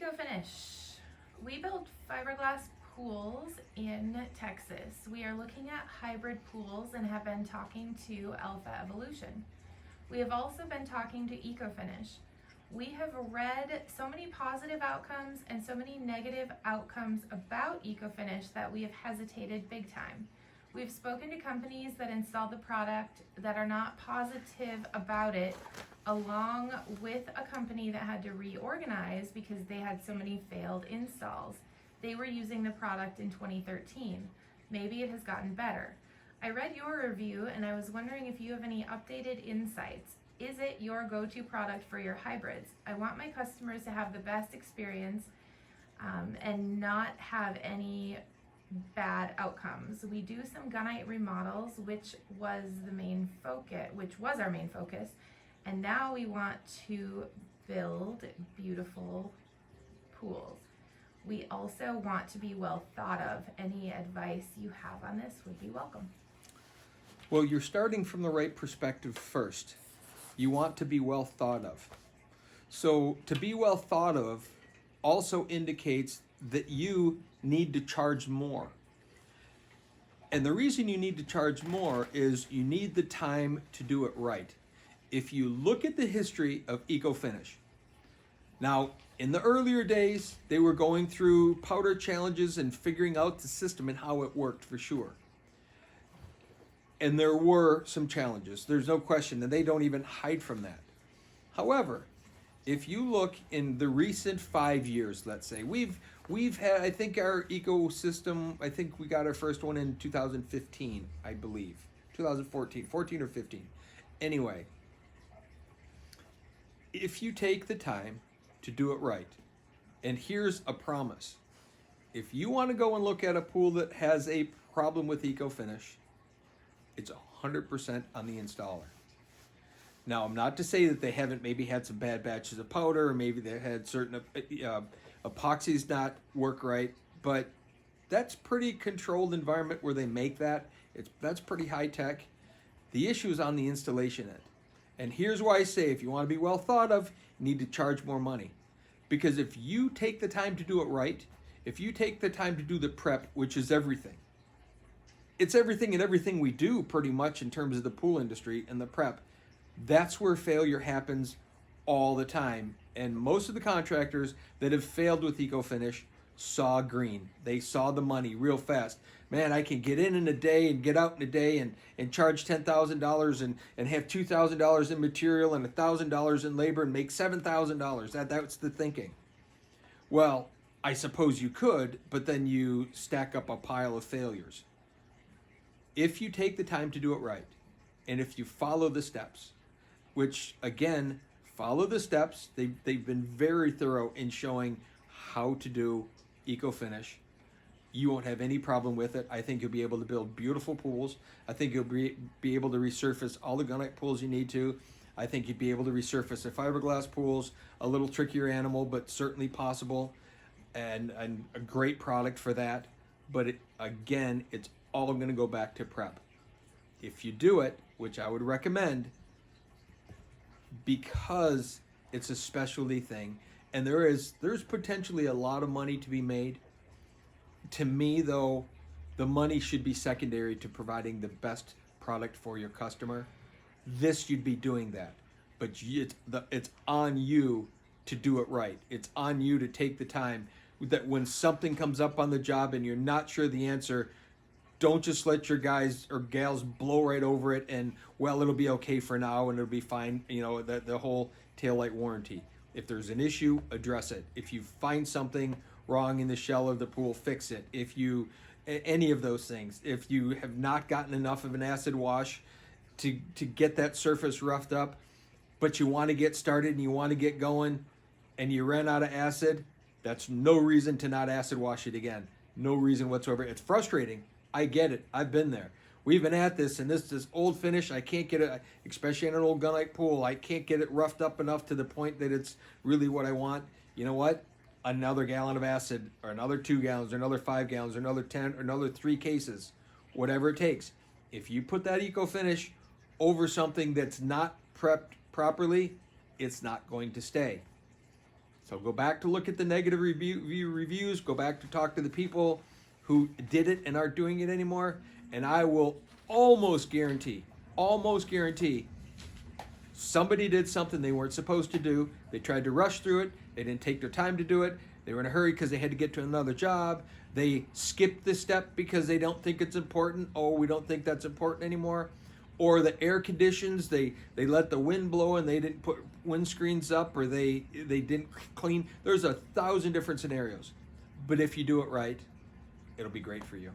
EcoFinish. We build fiberglass pools in Texas. We are looking at hybrid pools and have been talking to Alpha Evolution. We have also been talking to EcoFinish. We have read so many positive outcomes and so many negative outcomes about EcoFinish that we have hesitated big time. We've spoken to companies that installed the product that are not positive about it, along with a company that had to reorganize because they had so many failed installs. They were using the product in 2013. Maybe it has gotten better. I read your review and I was wondering if you have any updated insights. Is it your go-to product for your hybrids? I want my customers to have the best experience and not have any bad outcomes. We do some gunite remodels, which was our main focus, and now we want to build beautiful pools. We also want to be well thought of. Any advice you have on this would be welcome. Well, you're starting from the right perspective first. You want to be well thought of. So to be well thought of also indicates that you need to charge more. And the reason you need to charge more is you need the time to do it right. If you look at the history of EcoFinish, now in the earlier days, they were going through powder challenges and figuring out the system and how it worked for sure. And there were some challenges, there's no question, and they don't even hide from that. However, if you look in the recent 5 years, let's say, we've had, I think our ecosystem, I think we got our first one in 2015, I believe. 14 or 15. Anyway, if you take the time to do it right, and here's a promise. If you want to go and look at a pool that has a problem with EcoFinish, it's 100% on the installer. Now, I'm not to say that they haven't maybe had some bad batches of powder, or maybe they had certain epoxies not work right, but that's pretty controlled environment where they make that. That's pretty high tech. The issue is on the installation end. And here's why I say if you want to be well thought of, you need to charge more money. Because if you take the time to do it right, if you take the time to do the prep, which is everything, it's everything and everything we do pretty much in terms of the pool industry and the prep. That's where failure happens all the time. And most of the contractors that have failed with EcoFinish saw green. They saw the money real fast. Man, I can get in a day and get out in a day and charge $10,000 and have $2,000 in material and $1,000 in labor and make $7,000. That's the thinking. Well, I suppose you could, but then you stack up a pile of failures. If you take the time to do it right, and if you follow the steps, which again, follow the steps. They've been very thorough in showing how to do EcoFinish. You won't have any problem with it. I think you'll be able to build beautiful pools. I think you'll be able to resurface all the gunite pools you need to. I think you'd be able to resurface the fiberglass pools. A little trickier animal, but certainly possible, and a great product for that. But again, it's all going to go back to prep. If you do it, which I would recommend, because it's a specialty thing, and there's potentially a lot of money to be made. To me, though, the money should be secondary to providing the best product for your customer. This, you'd be doing that, but it's on you to do it right. It's on you to take the time that when something comes up on the job and you're not sure the answer, don't just let your guys or gals blow right over it and, well, it'll be okay for now and it'll be fine. You know, the whole taillight warranty. If there's an issue, address it. If you find something wrong in the shell of the pool, fix it. If you, any of those things, if you have not gotten enough of an acid wash to get that surface roughed up, but you want to get started and you want to get going and you ran out of acid, that's no reason to not acid wash it again. No reason whatsoever. It's frustrating. I get it. I've been there. We've been at this, and this old finish, I can't get it, especially in an old gunite pool, I can't get it roughed up enough to the point that it's really what I want. You know what? Another gallon of acid, or another 2 gallons, or another 5 gallons, or another 10, or another 3 cases, whatever it takes. If you put that EcoFinish over something that's not prepped properly, it's not going to stay. So go back to look at the negative reviews, go back to talk to the people who did it and aren't doing it anymore, and I will almost guarantee, somebody did something they weren't supposed to do. They tried to rush through it. They didn't take their time to do it. They were in a hurry because they had to get to another job. They skipped this step because they don't think it's important. Oh, we don't think that's important anymore. Or the air conditions, they let the wind blow and they didn't put windscreens up, or they didn't clean. There's 1,000 different scenarios. But if you do it right, it'll be great for you.